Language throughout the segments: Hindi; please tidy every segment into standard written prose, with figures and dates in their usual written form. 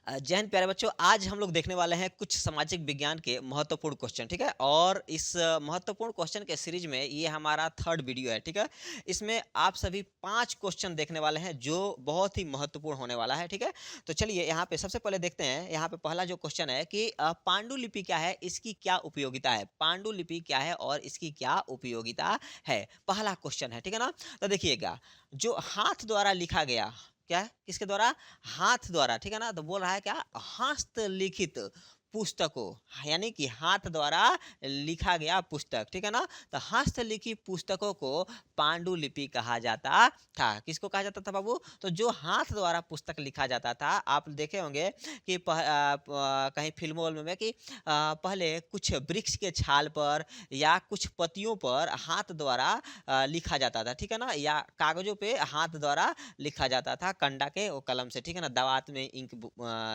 जय हिंद प्यारे बच्चों। आज हम लोग देखने वाले हैं कुछ सामाजिक विज्ञान के महत्वपूर्ण क्वेश्चन। ठीक है, और इस महत्वपूर्ण क्वेश्चन के सीरीज में ये हमारा थर्ड वीडियो है। ठीक है, इसमें आप सभी 5 क्वेश्चन देखने वाले हैं जो बहुत ही महत्वपूर्ण होने वाला है। ठीक है, तो चलिए यहाँ पे सबसे पहले देखते हैं। यहाँ पे पहला जो क्वेश्चन है कि पांडुलिपि क्या है, इसकी क्या उपयोगिता है। पांडुलिपि क्या है और इसकी क्या उपयोगिता है, पहला क्वेश्चन है। ठीक है ना, तो देखिएगा, जो हाथ द्वारा लिखा गया, क्या है, किसके द्वारा, हाथ द्वारा। ठीक है ना, तो बोल रहा है क्या, हस्तलिखित पुस्तकों, यानी कि हाथ द्वारा लिखा गया पुस्तक। ठीक है ना, तो हस्तलिखित पुस्तकों को पांडुलिपि कहा जाता था। किसको कहा जाता था बाबू, तो जो हाथ द्वारा पुस्तक लिखा जाता था। आप देखे होंगे कि कहीं फिल्मों में कि पहले कुछ वृक्ष के छाल पर या कुछ पत्तियों पर हाथ द्वारा लिखा जाता था। ठीक है ना, या कागजों पे हाथ द्वारा लिखा जाता था कंडा के और कलम से। ठीक है ना, दवात में इंक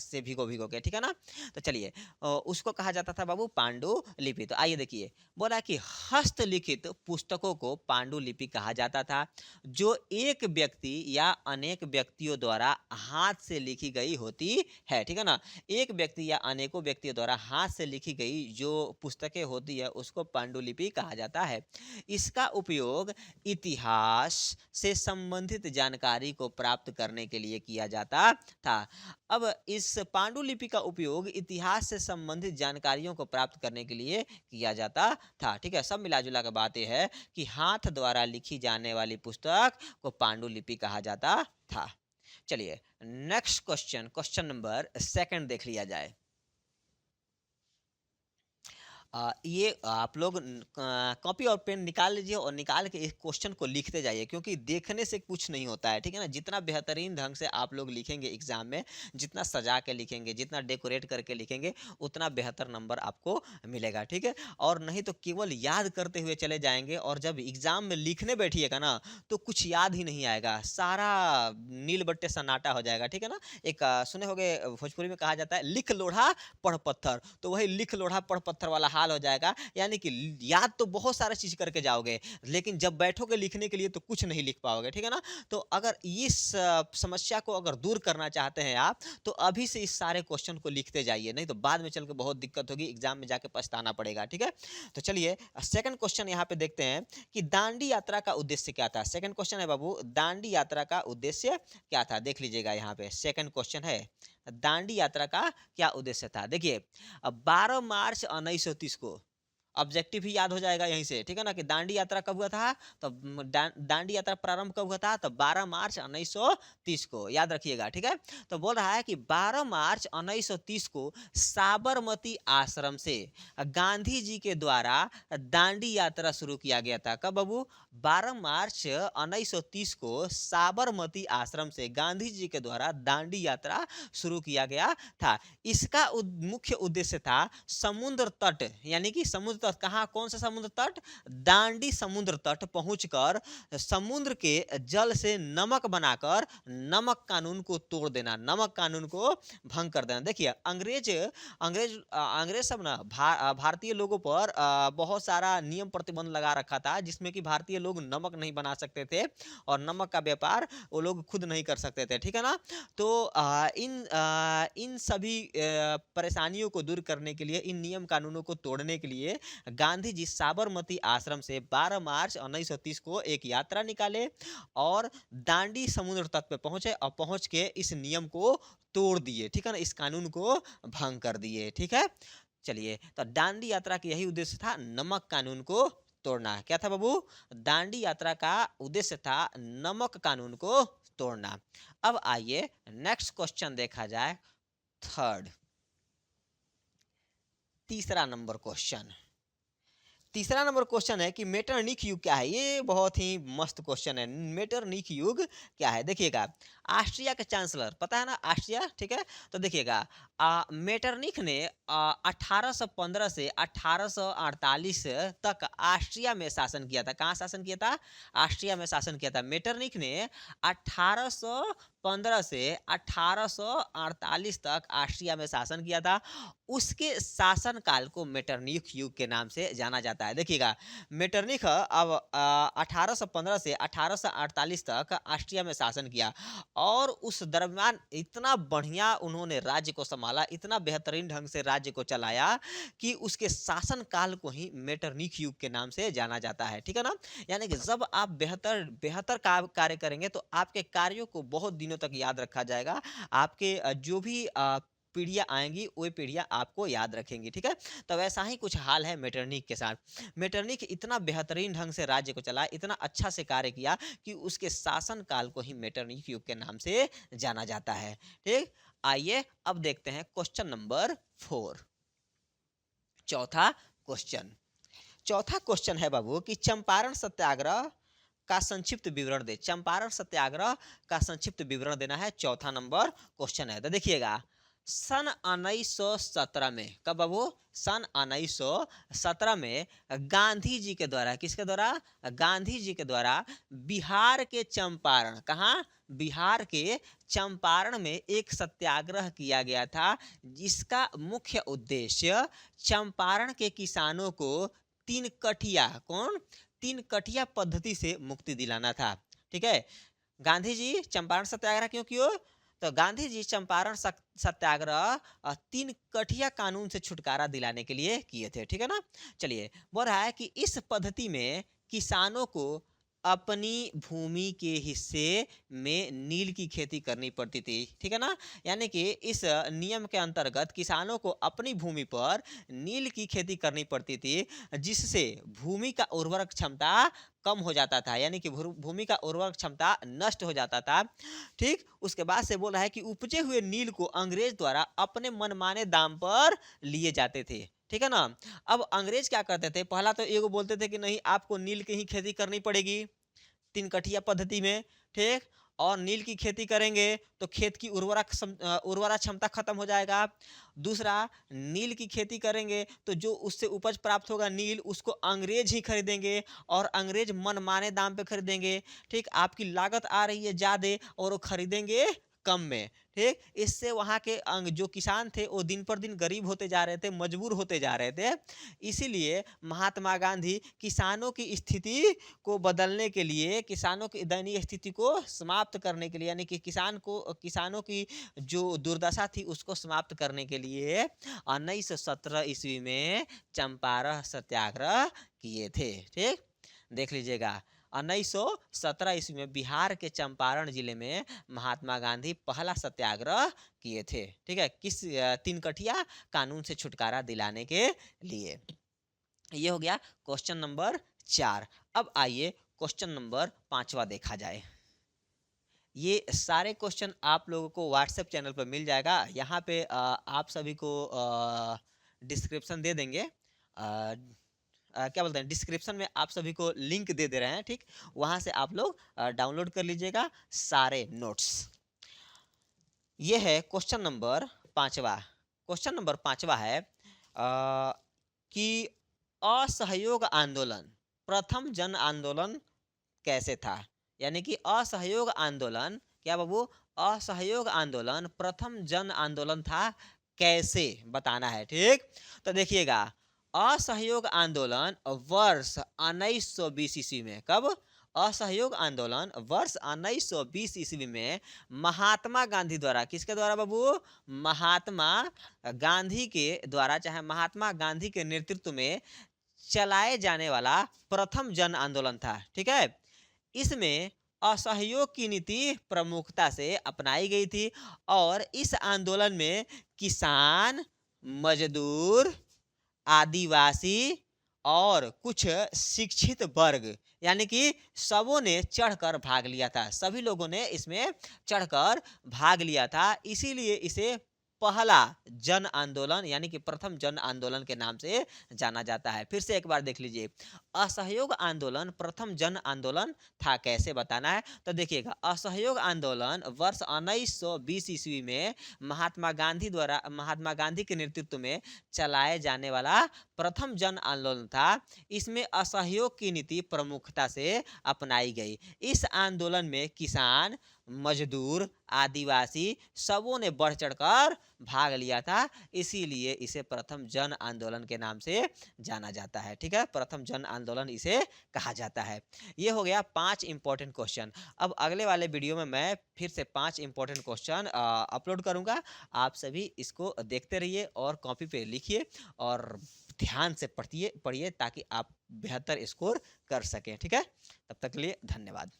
से भिगो भिगो के। ठीक है ना, तो चलिए उसको कहा जाता था बाबू पांडुलिपि। तो आइए देखिए, बोला कि हस्तलिखित पुस्तकों को पांडुलिपि कहा जाता था, जो एक व्यक्ति या अनेक व्यक्तियों द्वारा हाथ से लिखी गई होती है। ठीक है ना, एक व्यक्ति या अनेकों व्यक्तियों द्वारा हाथ से लिखी गई जो पुस्तकें होती है उसको पांडुलिपि कहा जाता है। इसका उपयोग इतिहास से संबंधित जानकारी को प्राप्त करने के लिए किया जाता था। अब इस पांडुलिपि का उपयोग इतिहास से संबंधित जानकारियों को प्राप्त करने के लिए किया जाता था। ठीक है, सब मिला जुला के बात यह है कि हाथ द्वारा लिखी जाने वाली पुस्तक को पांडुलिपि कहा जाता था। चलिए next question, question number second देख लिया जाए। ये आप लोग कॉपी और पेन निकाल लीजिए और निकाल के इस क्वेश्चन को लिखते जाइए, क्योंकि देखने से कुछ नहीं होता है। ठीक है ना, जितना बेहतरीन ढंग से आप लोग लिखेंगे एग्जाम में, जितना सजा के लिखेंगे, जितना डेकोरेट करके लिखेंगे, उतना बेहतर नंबर आपको मिलेगा। ठीक है, और नहीं तो केवल याद करते हुए चले जाएंगे और जब एग्जाम में लिखने बैठिएगा ना तो कुछ याद ही नहीं आएगा, सारा नील बट्टे सन्नाटा हो जाएगा। ठीक है ना, एक सुने होंगे भोजपुरी में कहा जाता है लिख लोढ़ा पढ़ पत्थर, तो वही लिख लोढ़ा पढ़ पत्थर वाला हाल हो जाएगा। यानी कि याद तो बहुत सारा चीज करके जाओगे, लेकिन जब बैठोगे लिखने के लिए तो कुछ नहीं लिख पाओगे। ठीक है ना, तो अगर इस समस्या को अगर दूर करना चाहते हैं आप, तो अभी से इस सारे क्वेश्चन को लिखते जाइए, नहीं तो बाद में चल के बहुत दिक्कत होगी, एग्जाम में जाके पछताना पड़ेगा। ठीक है, तो चलिए सेकंड क्वेश्चन यहाँ पे देखते हैं कि दांडी यात्रा का उद्देश्य क्या था। सेकंड क्वेश्चन है बाबू, दांडी यात्रा का उद्देश्य क्या था। देख लीजिएगा, यहाँ पे सेकंड क्वेश्चन है, दांडी यात्रा का क्या उद्देश्य था। देखिए, अब 12 मार्च 1930 को, ऑब्जेक्टिव ही याद हो जाएगा यहीं से। ठीक है ना, कि दांडी यात्रा कब हुआ था, तो दांडी यात्रा प्रारंभ कब हुआ था, तो 12 मार्च 1930 को, याद रखिएगा। ठीक है, तो बोल रहा है कि 12 मार्च 1930 को साबरमती आश्रम से गांधी जी के द्वारा दांडी यात्रा शुरू किया गया था। कब बाबू, 12 मार्च 1930 को साबरमती आश्रम से गांधी जी के द्वारा दांडी यात्रा शुरू किया गया था। इसका मुख्य उद्देश्य था समुद्र तट, यानी कि समुद्र तट, कहाँ, कौन सा समुद्र तट, दांडी समुद्र तट पहुंचकर समुद्र के जल से नमक बनाकर नमक कानून को तोड़ देना, नमक कानून को भंग कर देना। देखिए, अंग्रेज अंग्रेज अंग्रेज सब ना भारतीय लोगों पर बहुत सारा नियम प्रतिबंध लगा रखा था, जिसमें कि भारतीय लोग नमक नहीं बना सकते थे और नमक का व्यापार वो लोग खुद नहीं कर सकते थे। ठीक है ना, तो इन सभी परेशानियों को दूर करने के लिए, इन नियम कानूनों को तोड़ने के लिए गांधी जी साबरमती आश्रम से 12 मार्च 1930 को एक यात्रा निकाले और दांडी समुद्र तट पे पहुंचे और पहुंच के इस नियम को तोड़ दिए। ठीक है ना, इस कानून को भंग कर दिए। ठीक है, चलिए, तो दांडी यात्रा का यही उद्देश्य था, नमक कानून को तोड़ना। क्या था बाबू, दांडी यात्रा का उद्देश्य था नमक कानून को तोड़ना। अब आइए नेक्स्ट क्वेश्चन देखा जाए, थर्ड, तीसरा नंबर क्वेश्चन। तीसरा नंबर क्वेश्चन है कि मेटरनिक युग क्या है। ये बहुत ही मस्त क्वेश्चन है, मेटरनिक युग क्या है। देखिएगा, ऑस्ट्रिया के चांसलर, पता है ना ऑस्ट्रिया, ठीक है, तो देखिएगा, मेटरनिक ने 1815 से 1848 तक ऑस्ट्रिया में शासन किया था। कहाँ शासन किया था, ऑस्ट्रिया में शासन किया था। मेटरनिक ने 1815 से 1848 तक ऑस्ट्रिया में शासन किया था। उसके शासन काल को मेटरनिक युग के नाम से जाना जाता है। देखिएगा, मेटरनिक अब 1815 से 1848 तक ऑस्ट्रिया में शासन किया और उस दरमियान इतना बढ़िया उन्होंने राज्य को संभाला, इतना बेहतरीन ढंग से राज्य को चलाया कि उसके शासन काल को ही मेटरनिक युग के नाम से जाना जाता है, ठीक है ना। यानी कि जब आप बेहतर बेहतर कार्य करेंगे तो आपके कार्यों को बहुत दिनों तक याद रखा जाएगा। आपके जो भी पीढ़ियाँ आएँगी, वो पीढ़ियाँ आपको याद रखेंगी, ठीक है? तो वैसा ही कुछ हाल है मेटरनिक के साथ। मेटरनिक इतना बेहतरीन ढंग से राज्य को चलाया, इतना अच्छा से कार्य किया कि उसके शासन काल को ही मेटरनिक युग के नाम से जाना जाता है, ठीक? आइए अब देखते हैं क्वेश्चन नंबर 4। चौथा क्वेश्चन। चौथा क्वेश्चन है बाबू कि चंपारण सत्याग्रह का संक्षिप्त विवरण दे। चंपारण सत्याग्रह का संक्षिप्त विवरण देना है, चौथा नंबर क्वेश्चन है। तो देखिएगा, सन 1917 में, कब बाबू? सन 1917 में गांधी जी के द्वारा, किसके द्वारा? गांधी जी के द्वारा बिहार के चंपारण, कहाँ? बिहार के चंपारण में एक सत्याग्रह किया गया था, जिसका मुख्य उद्देश्य चंपारण के किसानों को तीन कठिया, कौन? तीन कठिया पद्धति से मुक्ति दिलाना था, ठीक है। गांधी जी चंपारण सत्याग्रह क्यों किए? तो गांधी जी चंपारण सत्याग्रह तीन कठिया कानून से छुटकारा दिलाने के लिए किए थे, ठीक है ना। चलिए, बोल रहा है कि इस पद्धति में किसानों को अपनी भूमि के हिस्से में नील की खेती करनी पड़ती थी, ठीक है ना। यानी कि इस नियम के अंतर्गत किसानों को अपनी भूमि पर नील की खेती करनी पड़ती थी, जिससे भूमि का उर्वरक क्षमता कम हो जाता था, यानी कि भूमि का उर्वरक क्षमता नष्ट हो जाता था, ठीक। उसके बाद से बोल रहा है कि उपजे हुए नील को अंग्रेज द्वारा अपने मनमाने दाम पर लिए जाते थे, ठीक है ना। अब अंग्रेज क्या करते थे? पहला तो एगो बोलते थे कि नहीं, आपको नील की ही खेती करनी पड़ेगी तीन कठिया पद्धति में, ठीक। और नील की खेती करेंगे तो खेत की उर्वरा क्षमता खत्म हो जाएगा। दूसरा, नील की खेती करेंगे तो जो उससे उपज प्राप्त होगा नील, उसको अंग्रेज ही खरीदेंगे और अंग्रेज मनमाने दाम पे खरीदेंगे, ठीक। आपकी लागत आ रही है ज़्यादा और वो खरीदेंगे कम में, ठीक। इससे वहाँ के जो किसान थे वो दिन पर दिन गरीब होते जा रहे थे, मजबूर होते जा रहे थे। इसीलिए महात्मा गांधी किसानों की स्थिति को बदलने के लिए, किसानों की दयनीय स्थिति को समाप्त करने के लिए, यानी कि किसानों की जो दुर्दशा थी उसको समाप्त करने के लिए 1917 ईस्वी में चंपारण सत्याग्रह किए थे, ठीक। देख लीजिएगा, 1917 ईस्वी में बिहार के चंपारण जिले में महात्मा गांधी पहला सत्याग्रह किए थे, ठीक है। किस? तीन कठिया कानून से छुटकारा दिलाने के लिए। ये हो गया क्वेश्चन नंबर 4। अब आइए क्वेश्चन नंबर 5वां देखा जाए। ये सारे क्वेश्चन आप लोगों को व्हाट्सएप चैनल पर मिल जाएगा। यहाँ पे आप सभी को डिस्क्रिप्शन दे देंगे, क्या बोलते हैं, डिस्क्रिप्शन में आप सभी को लिंक दे रहे हैं, ठीक। वहाँ से आप लोग डाउनलोड कर लीजिएगा सारे नोट्स। ये है क्वेश्चन नंबर 5वां। क्वेश्चन नंबर 5वां है कि असहयोग आंदोलन, प्रथम जन आंदोलन कैसे था? यानी कि असहयोग आंदोलन, क्या बाबू? असहयोग आंदोलन प्रथम जन आंदोलन था, कैसे बताना है, ठीक। तो देखिएगा, असहयोग आंदोलन वर्ष 1920 ईस्वी में, कब? असहयोग आंदोलन वर्ष 1920 ईस्वी में महात्मा गांधी द्वारा, किसके द्वारा बाबू? महात्मा गांधी के द्वारा, चाहे महात्मा गांधी के नेतृत्व में चलाए जाने वाला प्रथम जन आंदोलन था, ठीक है। इसमें असहयोग की नीति प्रमुखता से अपनाई गई थी और इस आंदोलन में किसान, मजदूर, आदिवासी और कुछ शिक्षित वर्ग, यानी कि सबों ने चढ़कर भाग लिया था, सभी लोगों ने इसमें चढ़कर भाग लिया था। इसीलिए इसे पहला जन आंदोलन, यानी कि प्रथम जन आंदोलन के नाम से जाना जाता है। फिर से एक बार देख लीजिए, असहयोग आंदोलन प्रथम जन आंदोलन था, कैसे बताना है? तो देखिएगा, असहयोग आंदोलन वर्ष 1920 ईस्वी में महात्मा गांधी के नेतृत्व में चलाए जाने वाला प्रथम जन आंदोलन था। इसमें असहयोग की नीति प्रमुखता से अपनाई गई। इस आंदोलन में किसान, मजदूर, आदिवासी सबों ने बढ़ चढ़कर भाग लिया था, इसीलिए इसे प्रथम जन आंदोलन के नाम से जाना जाता है। ठीक है, प्रथम जन आंदोलन इसे कहा जाता है। ये हो गया 5 इंपॉर्टेंट क्वेश्चन। अब अगले वाले वीडियो में मैं फिर से 5 इंपॉर्टेंट क्वेश्चन अपलोड करूंगा। आप सभी इसको देखते रहिए और कॉपी पे लिखिए और ध्यान से पढ़िए ताकि आप बेहतर स्कोर कर सकें। ठीक है, तब तक के लिए धन्यवाद।